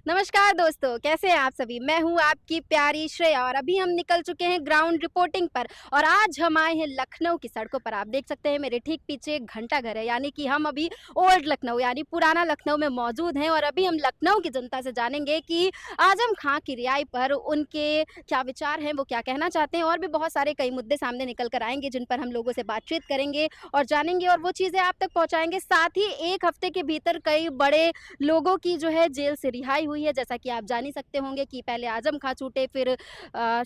नमस्कार दोस्तों, कैसे हैं आप सभी? मैं हूँ आपकी प्यारी श्रेया और अभी हम निकल चुके हैं ग्राउंड रिपोर्टिंग पर और आज हम आए हैं लखनऊ की सड़कों पर। आप देख सकते हैं मेरे ठीक पीछे एक घंटाघर है, यानी कि हम अभी ओल्ड लखनऊ यानी पुराना लखनऊ में मौजूद हैं और अभी हम लखनऊ की जनता से जानेंगे कि आजम खां की रिहाई पर उनके क्या विचार हैं, वो क्या कहना चाहते हैं और भी बहुत सारे कई मुद्दे सामने निकल कर आएँगे जिन पर हम लोगों से बातचीत करेंगे और जानेंगे और वो चीज़ें आप तक पहुँचाएँगे। साथ ही 1 हफ्ते के भीतर कई बड़े लोगों की जो है जेल से रिहाई हुई है, जैसा कि आप जान ही सकते होंगे कि पहले आजम खां छूटे, फिर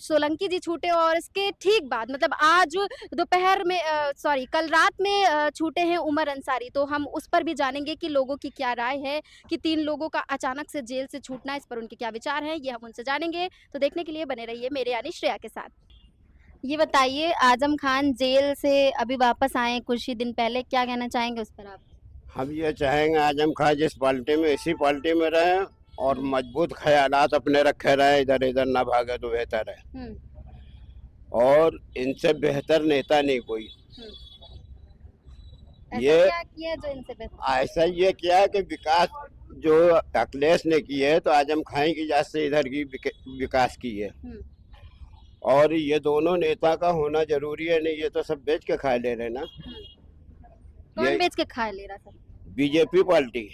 सोलंकी जी छूटे और इसके ठीक बाद मतलब आज दोपहर में सॉरी कल रात में छूटे हैं उमर अंसारी। तो हम उस पर भी जानेंगे कि लोगों की क्या राय है कि 3 लोगों का अचानक से जेल से छूटना, इस पर उनके क्या विचार हैं, ये हम उनसे जानेंगे। तो देखने के लिए बने रहिए मेरे यानी श्रेया के साथ। ये बताइए आजम खान जेल से अभी वापस आए हैं कुछ ही दिन पहले, क्या कहना चाहेंगे उस पर आप? हम ये चाहेंगे आजम खां जिस पार्टी में इसी पार्टी में रहे और हुँ, मजबूत ख्यालात अपने रखे रहे, इधर इधर ना भागे तो बेहतर है। हुँ, और इनसे बेहतर नेता नहीं कोई। हुँ। ऐसा ये क्या किया जो इनसे बेहतर? ऐसा ये किया है कि विकास जो अखिलेश ने की है तो आजम खां की वजह से इधर की विकास की है। हुँ, और ये दोनों नेता का होना जरूरी है, नहीं ये तो सब बेच के खा ले रहे ना। हुँ। ये कौन बेच के खा ले रहा था? BJP party.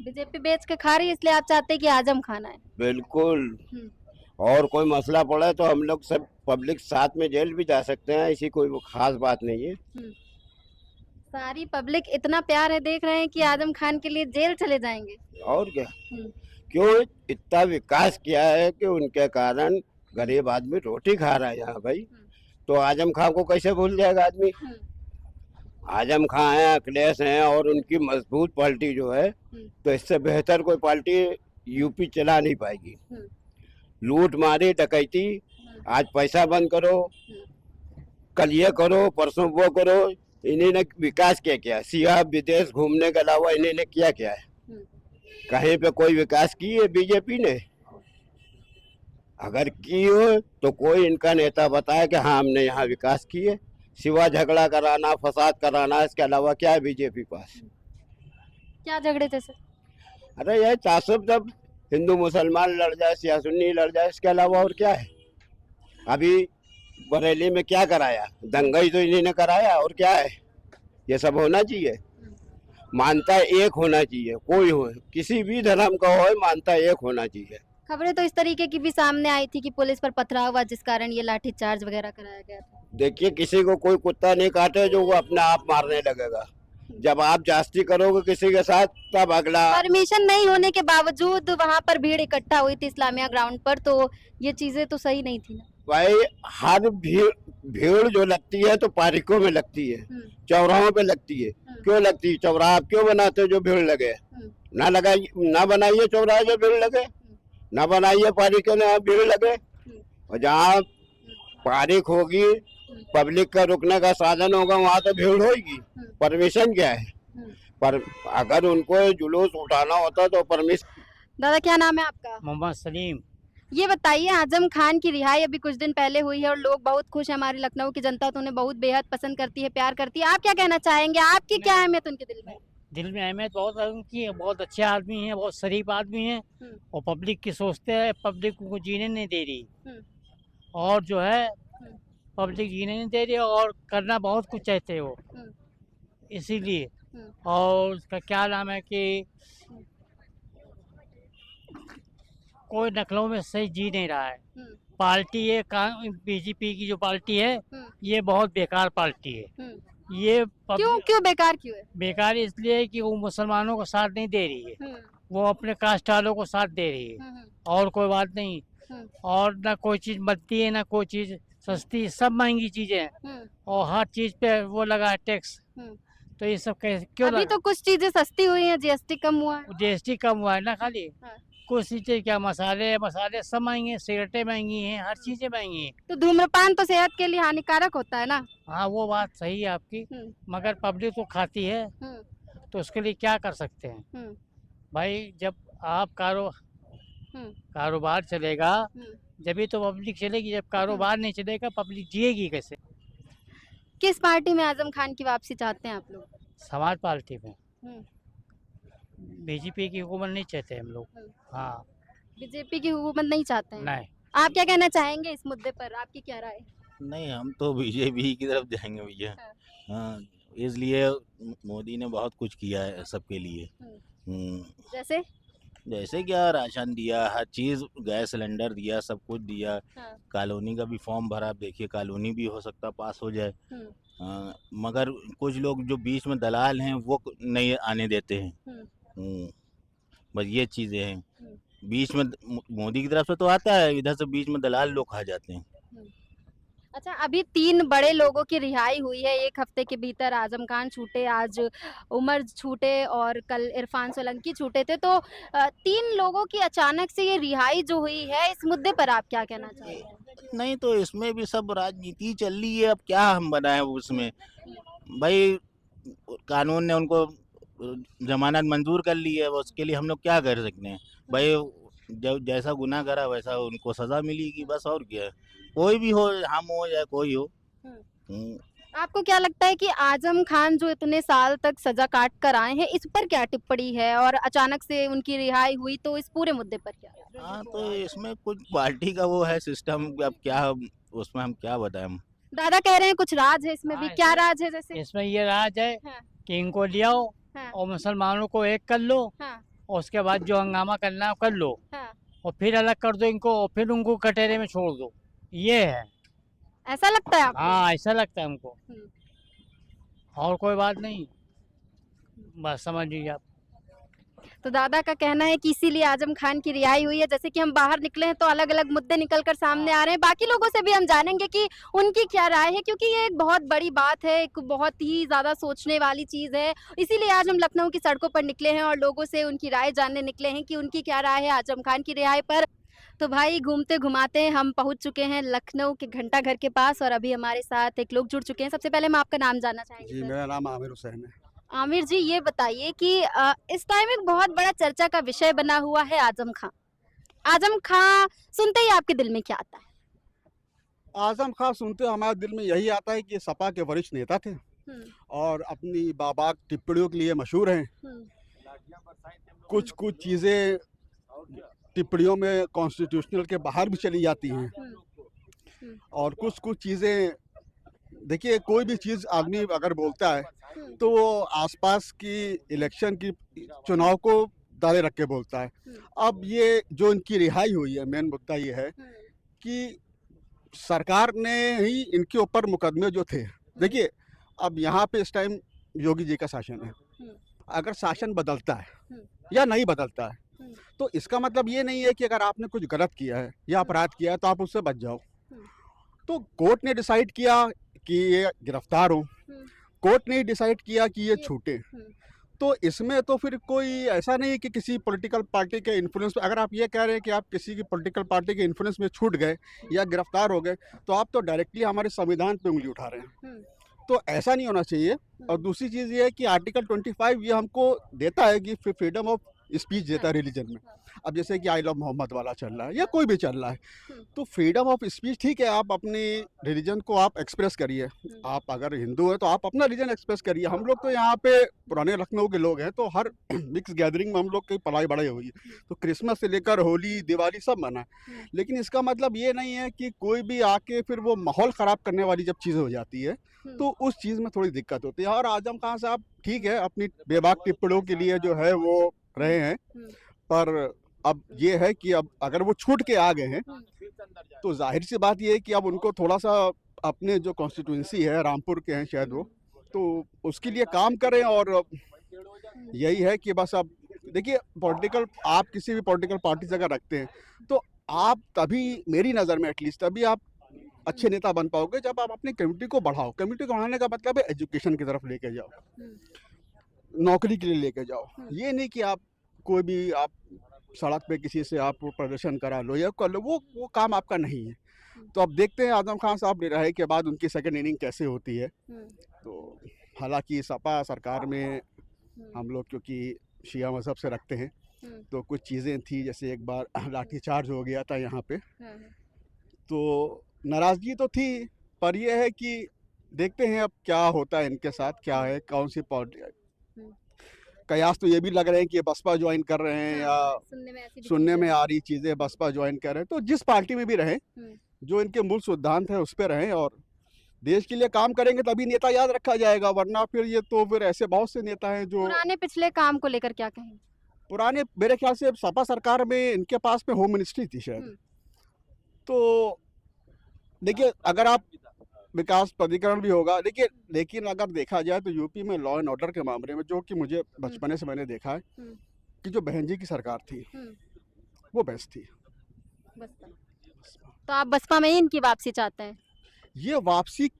बीजेपी बेच के खा रही है इसलिए आप चाहते हैं कि आजम खान आए? बिल्कुल। हुँ, और कोई मसला पड़ा तो हम लोग सब पब्लिक साथ में जेल भी जा सकते हैं, ऐसी कोई वो खास बात नहीं है। हुँ। सारी पब्लिक इतना प्यार है देख रहे हैं कि आजम खान के लिए जेल चले जाएँगे। और क्या। हुँ, क्यों इतना विकास किया है कि उनके कारण गरीब आदमी रोटी खा रहा है यहाँ भाई। हुँ, तो आजम खां को कैसे भूल जाएगा आदमी। हुँ, आजम खां है, अखिलेश हैं और उनकी मजबूत पार्टी जो है, हुँ, तो इससे बेहतर कोई पार्टी यूपी चला नहीं पाएगी। हुँ, लूट मारी डकैती, हुँ, आज पैसा बंद करो, हुँ, कल ये करो, परसों वो करो। इन्हीं ने विकास क्या किया? सिया विदेश घूमने के अलावा इन्हीं ने किया क्या है? हुँ, कहीं पे कोई विकास की है बीजेपी ने? अगर की हो तो कोई इनका नेता बताए कि हाँ हमने यहाँ विकास किए। सिवा झगड़ा कराना, फसाद कराना, इसके अलावा क्या है बीजेपी पास? हुँ। क्या झगड़े थे सर? अरे ये तासुब जब हिंदू मुसलमान लड़ जाए, सिया सुन्नी लड़ जाए, इसके अलावा और क्या है? अभी बरेली में क्या कराया? हुँ, दंगा ही तो इन्हीं ने कराया, और क्या है? ये सब होना चाहिए। हुँ। मानता एक होना चाहिए, कोई हो किसी भी धर्म का हो, मानता एक होना चाहिए। खबरें तो इस तरीके की भी सामने आई थी कि पुलिस पर पथराव हुआ जिस कारण ये लाठीचार्ज वगैरह कराया गया था। देखिए, किसी को कोई कुत्ता नहीं काटे जो वो अपने आप मारने लगेगा। हुँ। जब आप जास्ती करोगे किसी के साथ तब अगला। परमिशन नहीं होने के बावजूद वहाँ पर भीड़ इकट्ठा हुई थी इस्लामिया ग्राउंड पर, तो ये चीज़ें तो सही नहीं थी ना? भाई, हर भीड़ भीड़ जो लगती है तो पार्कों में लगती है, हुँ, चौराहों पे लगती है। हुँ, क्यों लगती है चौराहा? आप क्यों बनाते हो जो भीड़ लगे? हुँ, ना लगाइए, ना बनाइए चौराहे जो भीड़ लगे। हुँ, ना बनाइए पार्क में जहाँ भीड़ लगे। हुँ, और जहाँ हुँ, पार्क होगी, हुँ, पब्लिक का रुकने का साधन होगा, वहां तो भीड़ होगी। हुँ, परमिशन क्या है? हुँ। पर अगर उनको जुलूस उठाना होता तो परमिशन। दादा क्या नाम है आपका? मोहम्मद सलीम। ये बताइए आजम खान की रिहाई अभी कुछ दिन पहले हुई है और लोग बहुत खुश हैं, हमारी लखनऊ की जनता तो उन्हें बहुत बेहद पसंद करती है, प्यार करती है। आप क्या कहना चाहेंगे? आपकी क्या मैं अहमियत उनके दिल में? दिल में अहमियत बहुत है उनकी, बहुत अच्छे आदमी हैं, बहुत शरीफ आदमी हैं हुँ, और पब्लिक की सोचते हैं, पब्लिक को जीने नहीं दे रही। हुँ, और जो है हुँ, पब्लिक जीने नहीं दे रही और करना बहुत कुछ चाहते हैं वो, हुँ, इसीलिए। हुँ, और उसका क्या नाम है कि हुँ, कोई लखनऊ में सही जी नहीं रहा है। हुँ, पार्टी ये बीजेपी की जो पार्टी है, हुँ, ये बहुत बेकार पार्टी है। हुँ। ये क्यों क्यों बेकार क्यों है? बेकार इसलिए है कि वो मुसलमानों को साथ नहीं दे रही है, हुँ, वो अपने कास्ट वालों को साथ दे रही है, हुँ, हुँ, और कोई बात नहीं। हुँ, और ना कोई चीज़ बनती है, ना कोई चीज़ सस्ती, सब महंगी चीज़ें हैं हुँ, और हर चीज़ पे वो लगा है टैक्स। हुँ। तो ये सब कैसे क्यों अभी लगा? तो कुछ चीज़ें सस्ती हुई हैं, जीएसटी कम हुआ है। जीएसटी कम हुआ है ना खाली, हाँ, कुछ चीज़ें क्या, मसाले मसाले सब महंगे हैं, सिगरेटें महंगी हैं, हर हुँ। चीज़ें महंगी हैं। तो धूम्रपान तो सेहत के लिए हानिकारक होता है ना? हाँ, वो बात सही है आपकी, हुँ, मगर पब्लिक तो खाती है, हुँ, तो उसके लिए क्या कर सकते हैं हुँ, भाई? जब आप हुँ, कारोबार चलेगा, हुँ, जभी तो पब्लिक चलेगी, जब हुँ। कारोबार नहीं चलेगा पब्लिक जिएगी कैसे? किस पार्टी में आज़म खान की वापसी चाहते हैं आप लोग? समाज पार्टी में। हुँ, बीजेपी की हुकूमत नहीं चाहते हम लोग। हुँ। हाँ। बीजेपी की हुकूमत नहीं चाहते हैं। नहीं। आप क्या कहना चाहेंगे इस मुद्दे पर, आपकी क्या राय है? नहीं, हम तो बीजेपी की तरफ जाएंगे भैया। हाँ। हाँ, इसलिए मोदी ने बहुत कुछ किया है सबके लिए। हम्म। हम्म, जैसे? जैसे क्या राशन दिया, हर चीज़, गैस सिलेंडर दिया, सब कुछ दिया। हाँ। कॉलोनी का भी फॉर्म भरा, आप देखिए कॉलोनी भी हो सकता पास हो जाए। हम्म। मगर कुछ लोग जो बीच में दलाल हैं वो नहीं आने देते हैं। हम्म। हम्म, बस ये चीज़ें हैं। हम्म। बीच में मोदी की तरफ से तो आता है, इधर से बीच में दलाल लोग खा जाते हैं। हम्म। अच्छा, अभी 3 बड़े लोगों की रिहाई हुई है 1 हफ्ते के भीतर। आज़म खान छूटे, आज उमर छूटे और कल इरफान सोलंकी छूटे थे। तो 3 लोगों की अचानक से ये रिहाई जो हुई है, इस मुद्दे पर आप क्या कहना चाहेंगे? नहीं तो इसमें भी सब राजनीति चल रही है, अब क्या हम बनाए उसमें। भाई कानून ने उनको जमानत मंजूर कर ली है, उसके लिए हम लोग क्या कर सकते हैं। भाई जब जैसा गुनाह करा वैसा उनको सजा मिलेगी, बस और क्या है। कोई भी हो, हम हो या कोई हो। हम्म, आपको क्या लगता है कि आज़म खान जो इतने साल तक सजा काट कर आए हैं, इस पर क्या टिप्पणी है? और अचानक से उनकी रिहाई हुई, तो इस पूरे मुद्दे पर क्या? हाँ तो इसमें कुछ पार्टी का वो है सिस्टम, अब क्या उसमें हम क्या बताएं हम। दादा कह रहे हैं कुछ राज है इसमें भी, हाँ, क्या राज है जैसे? इसमें ये राज है हाँ। कि इनको लियाओ हाँ। और मुसलमानों को एक कर लो, हाँ। और उसके बाद जो हंगामा करना है वो कर लो, हाँ। और फिर अलग कर दो इनको, और फिर उनको कटहरे में छोड़ दो। ये है। ऐसा लगता है आपको? हाँ, ऐसा लगता है हमको, हम्म। और कोई बात नहीं, बस समझ लीजिए आप। तो दादा का कहना है कि इसीलिए आजम खान की रिहाई हुई है। जैसे कि हम बाहर निकले हैं तो अलग अलग मुद्दे निकल कर सामने आ रहे हैं। बाकी लोगों से भी हम जानेंगे कि उनकी क्या राय है, क्योंकि ये एक बहुत बड़ी बात है, एक बहुत ही ज्यादा सोचने वाली चीज है। इसीलिए आज हम लखनऊ की सड़कों पर निकले हैं और लोगों से उनकी राय जानने निकले हैं कि उनकी क्या राय है आजम खान की रिहाई पर। तो भाई घूमते घुमाते हम पहुंच चुके हैं लखनऊ के घंटा घर के पास और अभी हमारे साथ एक लोग जुड़ चुके हैं। सबसे पहले हम आपका नाम जानना चाहेंगे जी, सर। मेरा नाम आमिर हुसैन है। आमिर जी, ये बताइए कि इस टाइम एक बहुत बड़ा चर्चा का विषय बना हुआ है आजम खां। आजम खां सुनते ही आपके दिल में क्या आता है? आज़म खां सुनते हमारे दिल में यही आता है कि ये सपा के वरिष्ठ नेता थे और अपनी बाबाक टिप्पणियों के लिए मशहूर हैं। कुछ कुछ चीज़ें टिप्पणियों में कॉन्स्टिट्यूशनल के बाहर भी चली जाती हैं और कुछ कुछ चीज़ें, देखिए कोई भी चीज़ आदमी अगर बोलता है तो वो आसपास की इलेक्शन की चुनाव को दायरे रख के बोलता है। अब ये जो इनकी रिहाई हुई है, मेन मुद्दा ये है कि सरकार ने ही इनके ऊपर मुकदमे जो थे, देखिए अब यहाँ पे इस टाइम योगी जी का शासन है। अगर शासन बदलता है या नहीं बदलता है तो इसका मतलब ये नहीं है कि अगर आपने कुछ गलत किया है या अपराध किया है तो आप उससे बच जाओ। तो कोर्ट ने डिसाइड किया कि ये गिरफ्तार हो, कोर्ट ने डिसाइड किया कि ये छूटे। तो इसमें तो फिर कोई ऐसा नहीं है कि किसी पॉलिटिकल पार्टी के इन्फ्लुएंस पे, अगर आप ये कह रहे हैं कि आप किसी की पॉलिटिकल पार्टी के इन्फ्लुएंस में छूट गए या गिरफ्तार हो गए तो आप तो डायरेक्टली हमारे संविधान पे उंगली उठा रहे हैं। तो ऐसा नहीं होना चाहिए। और दूसरी चीज़ ये है कि आर्टिकल 25 ये हमको देता है कि फ्रीडम ऑफ स्पीच देता है रिलीजन में। अब जैसे कि आई लव मोहम्मद वाला चल रहा है या कोई भी चल रहा है तो फ्रीडम ऑफ स्पीच ठीक है, आप अपनी रिलीजन को आप एक्सप्रेस करिए। आप अगर हिंदू हैं तो आप अपना रिलीजन एक्सप्रेस करिए। हम लोग तो यहाँ पे पुराने लखनऊ के लोग हैं तो हर मिक्स गैदरिंग में हम लोग की पढ़ाई बढ़ाई हुई है, तो क्रिसमस से लेकर होली दिवाली सब मना है। लेकिन इसका मतलब ये नहीं है कि कोई भी आके फिर वो माहौल ख़राब करने वाली जब चीज़ हो जाती है तो उस चीज़ में थोड़ी दिक्कत होती है। और आजम खान साहब ठीक है, अपनी बेबाक टिप्पणियों के लिए जो है वो रहे हैं, पर अब ये है कि अब अगर वो छूट के आ गए हैं तो जाहिर सी बात ये है कि अब उनको थोड़ा सा अपने जो कॉन्स्टिट्यूंसी है, रामपुर के हैं शायद वो, तो उसके लिए काम करें। और यही है कि बस अब देखिए पॉलिटिकल, आप किसी भी पॉलिटिकल पार्टी से अगर रखते हैं तो आप तभी, मेरी नज़र में एटलीस्ट, तभी आप अच्छे नेता बन पाओगे जब आप अपनी कम्युनिटी को बढ़ाओ। कम्युनिटी को बढ़ाने का मतलब है एजुकेशन की तरफ लेके जाओ, नौकरी के लिए लेके जाओ। ये नहीं कि आप कोई भी आप सड़क पे किसी से आप प्रदर्शन करा लो या कर लो, वो काम आपका नहीं है। तो अब देखते हैं आजम खान साहब रिहाई के बाद उनकी सेकंड इनिंग कैसे होती है। तो हालांकि सपा सरकार में हम लोग क्योंकि शिया मज़हब से रखते हैं तो कुछ चीज़ें थी, जैसे एक बार लाठीचार्ज हो गया था यहाँ पे, तो नाराज़गी तो थी। पर यह है कि देखते हैं अब क्या होता है इनके साथ, क्या है, कौन सी पार्टी। कयास तो ये भी लग रहे हैं कि ये बसपा ज्वाइन कर रहे हैं या सुनने में ऐसी भी सुनने चीजें में हैं। आ रही चीजें बसपा ज्वाइन कर रहे हैं। तो जिस पार्टी में भी रहें, जो इनके मूल सिद्धांत है उस पर रहें और देश के लिए काम करेंगे, तभी नेता याद रखा जाएगा। वरना फिर ये तो फिर ऐसे बहुत से नेता हैं जो पुराने पिछले काम को लेकर क्या कहेंगे? पुराने, मेरे ख्याल से सपा सरकार में इनके पास में होम मिनिस्ट्री थी शायद। हम्म। तो देखिए, अगर आप विकास प्राधिकरण भी होगा, देखिए, लेकिन अगर देखा जाए तो यूपी में लॉ एंड ऑर्डर के मामले में, जो कि मुझे बचपने से मैंने देखा है हम्म। कि जो बहन जी की सरकार थी हम्म। वो बेस्ट थी। बसपा। तो आप बसपा में ही इनकी वापसी चाहते हैं? ये वापसी,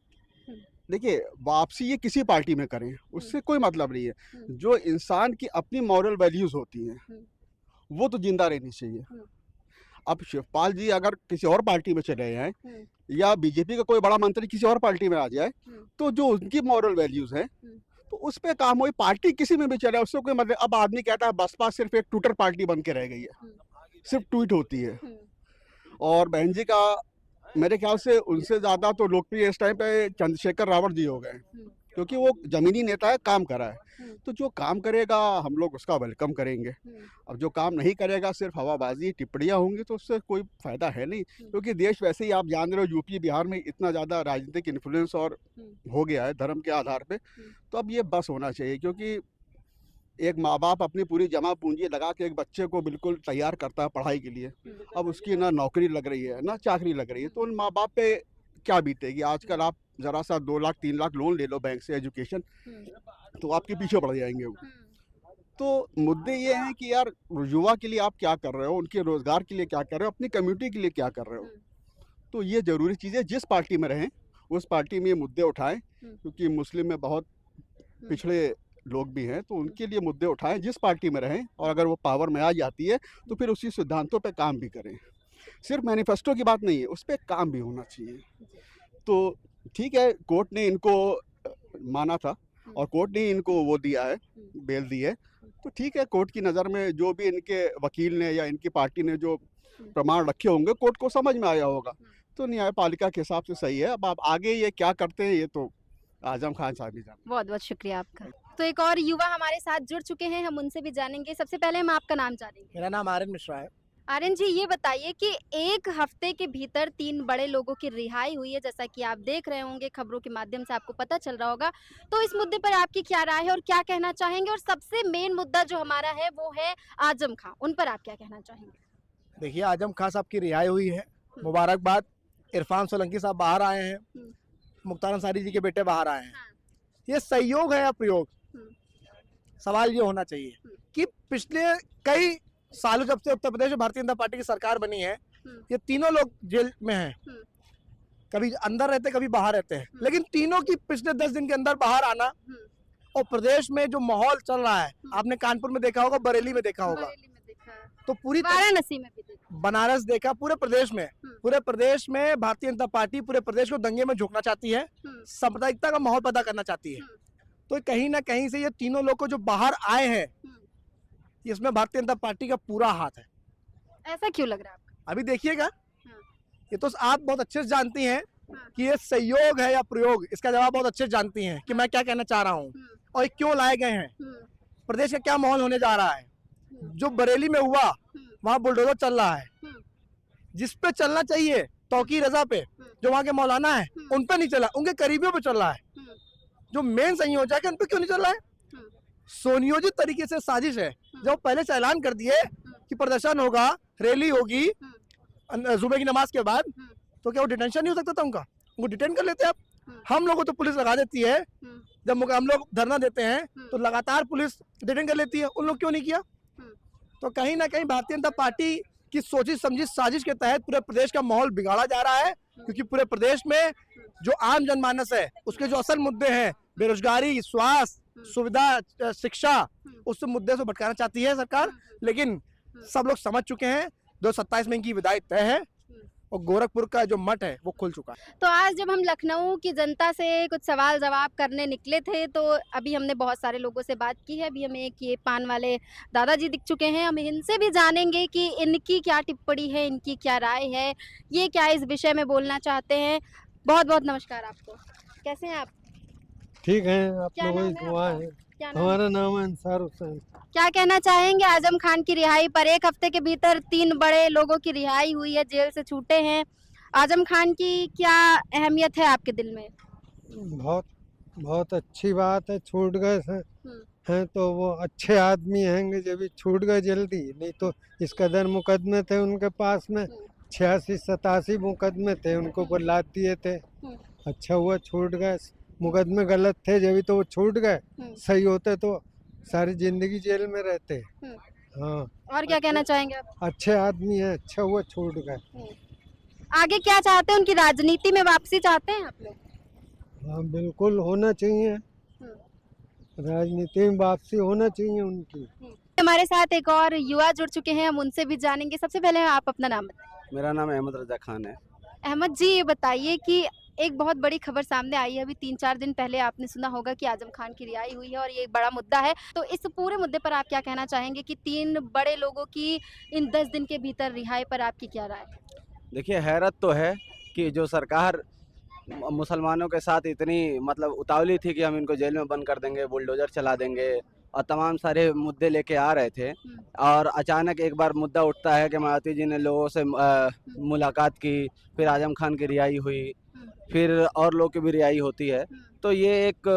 देखिए, वापसी ये किसी पार्टी में करें उससे कोई मतलब नहीं है। हम्म। जो इंसान की अपनी मॉरल वैल्यूज होती हैं हम्म। वो तो जिंदा रहनी चाहिए। हम्म। अब शिवपाल जी अगर किसी और पार्टी में चले जाएं हम्म। या बीजेपी का कोई बड़ा मंत्री किसी और पार्टी में आ जाए, हम्म। तो जो उनकी मॉरल वैल्यूज हैं हम्म। तो उस पे काम हो। पार्टी किसी में भी चले उससे कोई मतलब। अब आदमी कहता है बसपा सिर्फ एक ट्विटर पार्टी बन के रह गई है, सिर्फ ट्वीट होती है। हम्म। और बहन जी का मेरे ख्याल से उनसे ज़्यादा तो लोकप्रिय इस टाइम पे चंद्रशेखर रावत जी हो गए, हम्म। क्योंकि वो जमीनी नेता है, काम करा है। हम्म। तो जो काम करेगा हम लोग उसका वेलकम करेंगे। हम्म। अब जो काम नहीं करेगा, सिर्फ हवाबाजी टिप्पणियाँ होंगी, तो उससे कोई फायदा है नहीं। क्योंकि देश वैसे ही आप जान रहे हो, यूपी बिहार में इतना ज़्यादा राजनीतिक इन्फ्लुएंस और हो गया है धर्म के आधार पे। तो अब ये बस होना चाहिए, क्योंकि एक माँ बाप अपनी पूरी जमा पूंजी लगा के एक बच्चे को बिल्कुल तैयार करता है पढ़ाई के लिए। अब उसकी ना नौकरी लग रही है ना चाकरी लग रही है, तो उन माँ बाप पे क्या बीतेगी। आजकल आप ज़रा सा 2 लाख 3 लाख लोन ले लो बैंक से एजुकेशन, तो आपके पीछे पड़ जाएंगे वो। तो मुद्दे ये हैं कि यार युवा के लिए आप क्या कर रहे हो, उनके रोजगार के लिए क्या कर रहे हो, अपनी कम्युनिटी के लिए क्या कर रहे हो। तो ये ज़रूरी चीज़ है, जिस पार्टी में रहें उस पार्टी में ये मुद्दे उठाएं, क्योंकि मुस्लिम में बहुत पिछड़े लोग भी हैं, तो उनके लिए मुद्दे उठाएं जिस पार्टी में रहें। और अगर वो पावर में आ जाती है तो फिर उसी सिद्धांतों पे काम भी करें। सिर्फ मैनिफेस्टो की बात नहीं है, उस पर काम भी होना चाहिए। तो ठीक है, कोर्ट ने इनको माना था और कोर्ट ने इनको वो दिया है, बेल दी है, तो ठीक है। कोर्ट की नज़र में जो भी इनके वकील ने या इनकी पार्टी ने जो प्रमाण रखे होंगे, कोर्ट को समझ में आया होगा, तो न्यायपालिका के हिसाब से सही है। अब आप आगे ये क्या करते हैं ये तो आजम खान साहब ही जानते। बहुत बहुत शुक्रिया आपका। तो एक और युवा हमारे साथ जुड़ चुके हैं, हम उनसे भी जानेंगे। सबसे पहले हम आपका नाम जानेंगे। मेरा नाम आर्यन मिश्रा है। आर्यन जी, ये बताइए कि एक हफ्ते के भीतर 3 बड़े लोगों की रिहाई हुई है, जैसा कि आप देख रहे होंगे, खबरों के माध्यम से आपको पता चल रहा होगा। तो इस मुद्दे पर आपकी क्या राय है और क्या कहना चाहेंगे? और सबसे मेन मुद्दा जो हमारा है वो है आजम खां, उन पर आप क्या कहना चाहेंगे? देखिए, आजम खान साहब की रिहाई हुई है, मुबारकबाद। इरफान सोलंकी साहब बाहर आए हैं, मुख्तार अंसारी जी के बेटे बाहर आए हैं। ये संयोग है या प्रयोग? सवाल ये होना चाहिए कि पिछले कई सालों जब से उत्तर प्रदेश में भारतीय जनता पार्टी की सरकार बनी है, ये तीनों लोग जेल में हैं। कभी अंदर रहते, कभी बाहर रहते हैं, लेकिन तीनों की पिछले 10 दिन के अंदर बाहर आना। और प्रदेश में जो माहौल चल रहा है, आपने कानपुर में देखा होगा, बरेली में देखा होगा, तो पूरी वाराणसी में भी देखा, बनारस देखा, पूरे प्रदेश में भारतीय जनता पार्टी पूरे प्रदेश को दंगे में झोंकना चाहती है, सांप्रदायिकता का माहौल पैदा करना चाहती है। तो कहीं ना कहीं से ये तीनों लोग को जो बाहर आए हैं, इसमें भारतीय जनता पार्टी का पूरा हाथ है। ऐसा क्यों लग रहा है आपको? अभी देखिएगा, ये तो आप बहुत अच्छे से जानती हैं कि ये संयोग है या प्रयोग। इसका जवाब बहुत अच्छे से जानती हैं कि मैं क्या कहना चाह रहा हूँ और ये क्यों लाए गए हैं, प्रदेश का क्या माहौल होने जा रहा है। जो बरेली में हुआ, वहाँ बुलडोजर चल रहा है, जिस पे चलना चाहिए तौकीर रजा पे, जो वहाँ के मौलाना है उन पे नहीं चला, उनके करीबियों पे चल रहा है। जो मेन संयोजक है उन पे क्यों नहीं चल रहा है? सुनियोजित तरीके से साजिश है। जब पहले से ऐलान कर दिए कि प्रदर्शन होगा, रैली होगी जुमे की नमाज के बाद, तो क्या वो डिटेंशन नहीं हो सकता था उनका? वो डिटेन कर लेते आप। हम लोगों को तो पुलिस लगा देती है, जब हम लोग धरना देते हैं तो लगातार पुलिस डिटेन कर लेती है, उन लोग क्यों नहीं किया? तो कहीं ना कहीं भारतीय जनता पार्टी की सोची समझी साजिश के तहत पूरे प्रदेश का माहौल बिगाड़ा जा रहा है, क्योंकि पूरे प्रदेश में जो आम जनमानस है उसके जो असल मुद्दे हैं, बेरोजगारी, स्वास्थ्य सुविधा, शिक्षा, उस मुद्दे से भटकाना चाहती है सरकार। लेकिन सब लोग समझ चुके हैं 2027 में इनकी विदाई तय है और गोरखपुर का जो मठ है वो खुल चुका है। तो आज जब हम लखनऊ की जनता से कुछ सवाल जवाब करने निकले थे, तो अभी हमने बहुत सारे लोगों से बात की है। अभी हमें एक ये पान वाले दादाजी दिख चुके हैं, हम इनसे भी जानेंगे कि इनकी क्या टिप्पणी है, इनकी क्या राय है, ये क्या इस विषय में बोलना चाहते हैं। बहुत बहुत नमस्कार आपको, कैसे हैं आप? ठीक है, आप क्या लोगों नाम की है दुआ आपका? है। क्या नाम है? हमारा नाम है अंसार हुसैन। क्या कहना चाहेंगे आजम खान की रिहाई पर? एक हफ्ते के भीतर 3 बड़े लोगों की रिहाई हुई है, जेल से छूटे हैं। आजम खान की क्या अहमियत है आपके दिल में? बहुत बहुत अच्छी बात है, छूट गए हम्म, हैं तो वो अच्छे आदमी हैंगे जब भी छूट गए जल्दी, नहीं तो इस कदर मुकदमे थे उनके पास में, 86-87 मुकदमे थे, उनको ऊपर लाद दिए थे। हम्म, अच्छा हुआ छूट गए, मुकदमे गलत थे जब भी तो वो छूट गए, हम्म, सही होते तो सारी जिंदगी जेल में रहते। हम्म। हाँ, और क्या कहना चाहेंगे आप? अच्छे आदमी हैं, अच्छा हुआ छूट गए। आगे क्या चाहते हैं? उनकी राजनीति में वापसी चाहते हैं आप लोग? हाँ बिल्कुल होना चाहिए, राजनीति में वापसी होना चाहिए उनकी। हमारे साथ एक और युवा जुड़ चुके हैं, हम उनसे भी जानेंगे। सबसे पहले आप अपना नाम बताइए। मेरा नाम अहमद रजा खान है। अहमद जी, ये बताइए कि एक बहुत बड़ी खबर सामने आई है अभी 3-4 दिन पहले, आपने सुना होगा कि आजम खान की रिहाई हुई है और ये एक बड़ा मुद्दा है। तो इस पूरे मुद्दे पर आप क्या कहना चाहेंगे कि 3 बड़े लोगों की इन 10 दिन के भीतर रिहाई पर आपकी क्या राय है? देखिए, हैरत तो है कि जो सरकार मुसलमानों के साथ इतनी मतलब उतावली थी कि हम इनको जेल में बंद कर देंगे, बुलडोजर चला देंगे और तमाम सारे मुद्दे लेके आ रहे थे, और अचानक एक बार मुद्दा उठता है कि मायावती जी ने लोगों से मुलाकात की, फिर आजम खान की रिहाई हुई, फिर और लोग की भी रिहाई होती है। तो ये एक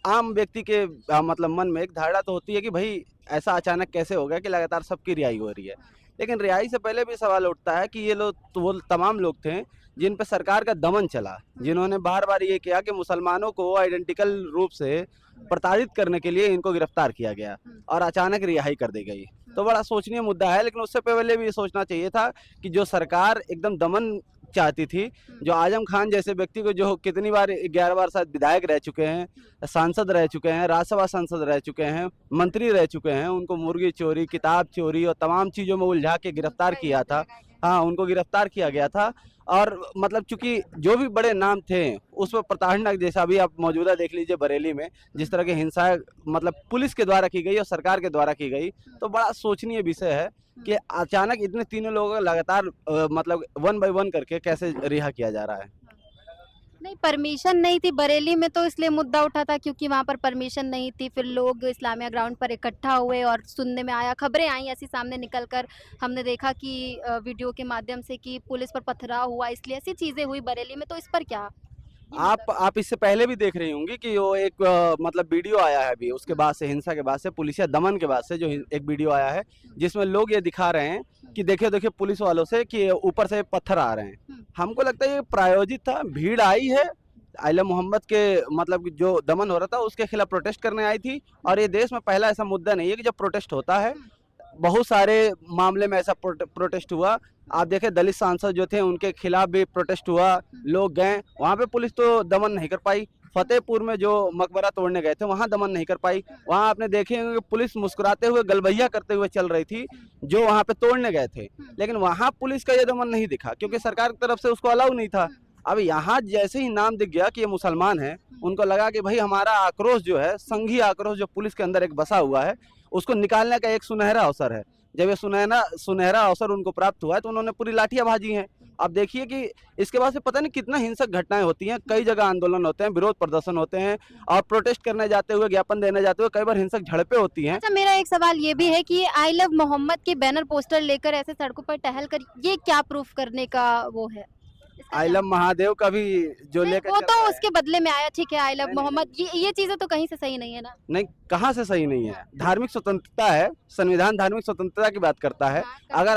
आम व्यक्ति के मतलब मन में एक धारणा तो होती है कि भाई ऐसा अचानक कैसे हो गया कि लगातार सबकी रिहाई हो रही है। लेकिन रिहाई से पहले भी सवाल उठता है कि ये लोग तो वो तमाम लोग थे जिन पर सरकार का दमन चला, जिन्होंने बार बार ये किया कि मुसलमानों को आइडेंटिकल रूप से प्रताड़ित करने के लिए इनको गिरफ्तार किया गया और अचानक रिहाई कर दी गई। तो बड़ा सोचनीय मुद्दा है, लेकिन उससे पहले भी ये सोचना चाहिए था कि जो सरकार एकदम दमन चाहती थी, जो आजम खान जैसे व्यक्ति को जो कितनी बार 11 बार शायद विधायक रह चुके हैं, सांसद रह चुके हैं, राज्यसभा सांसद रह चूके हैं, मंत्री रह चुके हैं, उनको मुर्गी चोरी, किताब चोरी और तमाम चीज़ों में उलझा के गिरफ्तार किया था। हाँ, उनको गिरफ्तार किया गया था। और मतलब चूंकि जो भी बड़े नाम थे उस पर प्रताड़ना, जैसा अभी आप मौजूदा देख लीजिए बरेली में जिस तरह की हिंसा मतलब पुलिस के द्वारा की गई और सरकार के द्वारा की गई, तो बड़ा सोचनीय विषय है कि अचानक इतने तीनों लोगों को लगातार मतलब 1 बाय 1 करके कैसे रिहा किया जा रहा है। नहीं, परमिशन नहीं थी बरेली में, तो इसलिए मुद्दा उठा था क्योंकि वहाँ पर परमिशन नहीं थी। फिर लोग इस्लामिया ग्राउंड पर इकट्ठा हुए और सुनने में आया, खबरें आई ऐसी सामने निकल कर, हमने देखा कि वीडियो के माध्यम से कि पुलिस पर पथराव हुआ, इसलिए ऐसी चीज़ें हुई बरेली में। तो इस पर क्या ये आप इससे पहले भी देख रही होंगी कि वो एक मतलब वीडियो आया है अभी, उसके बाद से हिंसा के बाद से, पुलिसिया दमन के बाद से जो एक वीडियो आया है जिसमें लोग ये दिखा रहे हैं कि देखिए देखिए पुलिस वालों से कि ऊपर से पत्थर आ रहे हैं। हमको लगता है ये प्रायोजित था, भीड़ आई है आइला मोहम्मद के मतलब जो दमन हो रहा था उसके खिलाफ प्रोटेस्ट करने आई थी, और ये देश में पहला ऐसा मुद्दा नहीं है कि जब प्रोटेस्ट होता है, बहुत सारे मामले में ऐसा प्रोटेस्ट हुआ। आप देखें दलित सांसद जो थे उनके खिलाफ भी प्रोटेस्ट हुआ, लोग गए वहाँ पे, पुलिस तो दमन नहीं कर पाई। फतेहपुर में जो मकबरा तोड़ने गए थे वहाँ दमन नहीं कर पाई, वहाँ आपने देखे होंगे कि पुलिस मुस्कुराते हुए गलबैया करते हुए चल रही थी जो वहाँ पे तोड़ने गए थे, लेकिन वहाँ पुलिस का ये दमन नहीं दिखा क्योंकि सरकार की तरफ से उसको अलाउ नहीं था। अब यहाँ जैसे ही नाम दिख गया कि ये मुसलमान है, उनको लगा कि भाई हमारा आक्रोश जो है, संघीय आक्रोश जो पुलिस के अंदर एक बसा हुआ है, उसको निकालने का एक सुनहरा अवसर है। जब ये सुनहरा अवसर उनको प्राप्त हुआ है तो उन्होंने पूरी लाठियां भाजी हैं। अब देखिए कि इसके बाद से पता नहीं कितना हिंसक घटनाएं होती हैं, कई जगह आंदोलन होते हैं, विरोध प्रदर्शन होते हैं, और प्रोटेस्ट करने जाते हुए, ज्ञापन देने जाते हुए कई बार हिंसक झड़पें होती हैं। अच्छा, मेरा एक सवाल ये भी है कि आई लव मोहम्मद के बैनर पोस्टर लेकर ऐसे सड़कों पर टहल कर, ये क्या प्रूफ करने का वो है? इसका आई क्या? लव महादेव का भी जो नहीं, लेकर वो चल तो रहा है। उसके बदले में आया, ठीक है, आई लव नहीं, मोहम्मद, ये चीजें तो कहीं से सही नहीं है ना। नहीं, कहाँ से सही नहीं है? धार्मिक स्वतंत्रता है, संविधान धार्मिक स्वतंत्रता की बात करता है। अगर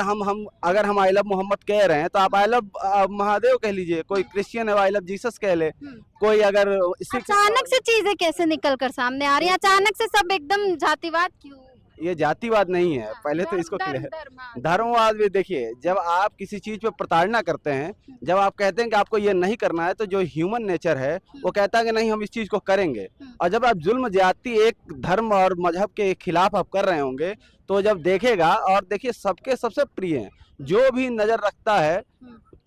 हम आई लव मोहम्मद कह रहे हैं तो आप आई लव महादेव कह लीजिए, कोई क्रिश्चियन है आई लव जीसस कह ले, कोई अगर अचानक से चीजें कैसे निकल कर सामने आ रही हैं? अचानक से सब एकदम जातिवाद क्यों? ये जातिवाद नहीं है, पहले तो इसको क्लियर। धर्म। धर्मवाद भी देखिए, जब आप किसी चीज पे प्रताड़ना करते हैं, जब आप कहते हैं कि आपको ये नहीं करना है, तो जो ह्यूमन नेचर है वो कहता है कि नहीं हम इस चीज को करेंगे। और जब आप जुल्म ज्यादती एक धर्म और मजहब के खिलाफ आप कर रहे होंगे, तो जब देखेगा, और देखिए सबके सबसे प्रिय हैं, जो भी नजर रखता है,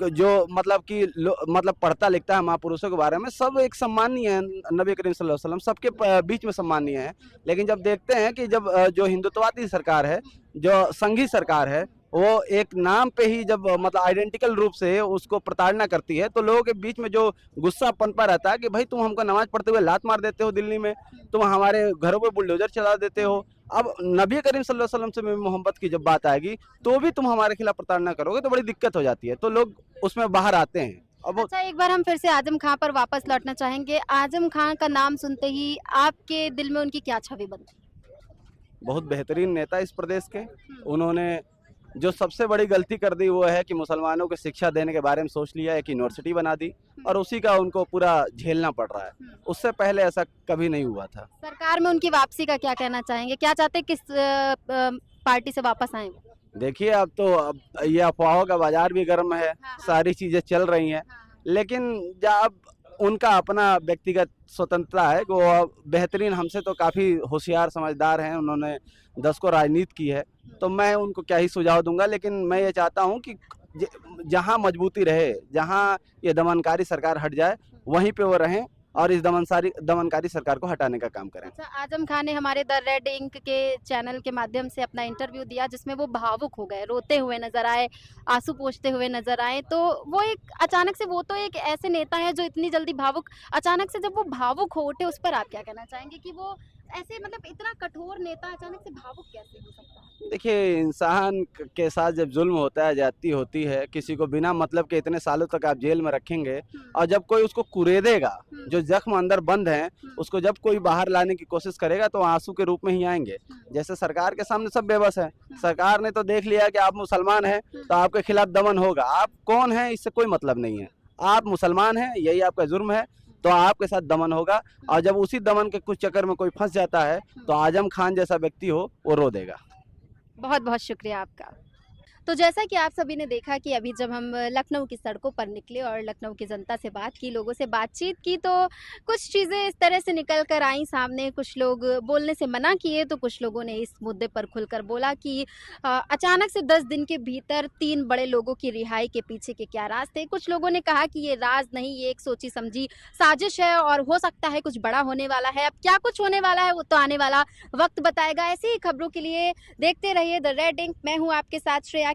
जो मतलब कि मतलब पढ़ता लिखता है महापुरुषों के बारे में, सब एक सम्मानीय है, नबी करीम सल्लल्लाहु अलैहि वसल्लम सबके बीच में सम्मानीय है। लेकिन जब देखते हैं कि जब जो हिंदुत्ववादी सरकार है, जो संघी सरकार है, वो एक नाम पे ही जब मतलब आइडेंटिकल रूप से उसको प्रताड़ना करती है, तो लोगों के बीच में जो गुस्सा पनपा रहता है कि भाई तुम हमको नमाज पढ़ते हुए लात मार देते हो दिल्ली में, तुम हमारे घरों पे बुलडोजर चला देते हो। अब नबी करीम सल्लल्लाहु अलैहि वसल्लम से मोहब्बत की जब बात आएगी तो भी तुम हमारे खिलाफ प्रताड़ना करोगे तो बड़ी दिक्कत हो जाती है, तो लोग उसमें बाहर आते हैं। अब अच्छा, एक बार हम फिर से आजम खां पर वापस लौटना चाहेंगे। आजम खां का नाम सुनते ही आपके दिल में उनकी क्या छवि बनती है? बहुत बेहतरीन नेता इस प्रदेश के, उन्होंने जो सबसे बड़ी गलती कर दी वो है कि मुसलमानों को शिक्षा देने के बारे में सोच लिया, एक यूनिवर्सिटी बना दी और उसी का उनको पूरा झेलना पड़ रहा है। उससे पहले ऐसा कभी नहीं हुआ था। सरकार में उनकी वापसी का क्या कहना चाहेंगे? क्या चाहते हैं किस पार्टी से वापस आए वो? देखिए अब ये अफवाहों का बाजार भी गर्म है, हाँ। सारी चीजें चल रही हैं, लेकिन जब उनका अपना व्यक्तिगत स्वतंत्रता है, वो बेहतरीन हमसे तो काफ़ी होशियार समझदार हैं, उन्होंने 10 को राजनीति की है, तो मैं उनको क्या ही सुझाव दूंगा। लेकिन मैं ये चाहता हूं कि जहां मजबूती रहे, जहां ये दमनकारी सरकार हट जाए, वहीं पे वो रहें और इस दमनकारी सरकार को हटाने का काम करें। अच्छा, आजम खान ने हमारे द रेड इंक के चैनल के माध्यम से अपना इंटरव्यू दिया जिसमें वो भावुक हो गए, रोते हुए नजर आए, आंसू पोंछते हुए नजर आए। तो वो एक अचानक से, वो तो एक ऐसे नेता हैं जो इतनी जल्दी भावुक, अचानक से जब वो भावुक हो उठे, उस पर आप क्या कहना चाहेंगे कि वो ऐसे मतलब इतना कठोर नेता अचानक से भावुक कैसे हो सकता है? देखिए, इंसान के साथ जब जुल्म होता है, ज्यादती होती है, किसी को बिना मतलब के इतने सालों तक आप जेल में रखेंगे और जब कोई उसको कुरेदेगा, जो जख्म अंदर बंद है, उसको जब कोई बाहर लाने की कोशिश करेगा तो आंसू के रूप में ही आएंगे। जैसे सरकार के सामने सब बेबस है, सरकार ने तो देख लिया कि आप मुसलमान हैं तो आपके खिलाफ दमन होगा। आप कौन हैं इससे कोई मतलब नहीं है, आप मुसलमान हैं, यही आपका जुर्म है, तो आपके साथ दमन होगा। और जब उसी दमन के कुछ चक्कर में कोई फंस जाता है तो आजम खान जैसा व्यक्ति हो वो रो देगा। बहुत बहुत शुक्रिया आपका। तो जैसा कि आप सभी ने देखा कि अभी जब हम लखनऊ की सड़कों पर निकले और लखनऊ की जनता से बात की, लोगों से बातचीत की, तो कुछ चीज़ें इस तरह से निकल कर आई सामने। कुछ लोग बोलने से मना किए तो कुछ लोगों ने इस मुद्दे पर खुलकर बोला कि अचानक से 10 दिन के भीतर 3 बड़े लोगों की रिहाई के पीछे के क्या राज थे। कुछ लोगों ने कहा कि ये राज नहीं, ये एक सोची समझी साजिश है और हो सकता है कुछ बड़ा होने वाला है। अब क्या कुछ होने वाला है वो तो आने वाला वक्त बताएगा। ऐसी ही खबरों के लिए देखते रहिए द रेड इंक। मैं हूँ आपके साथ श्रेया।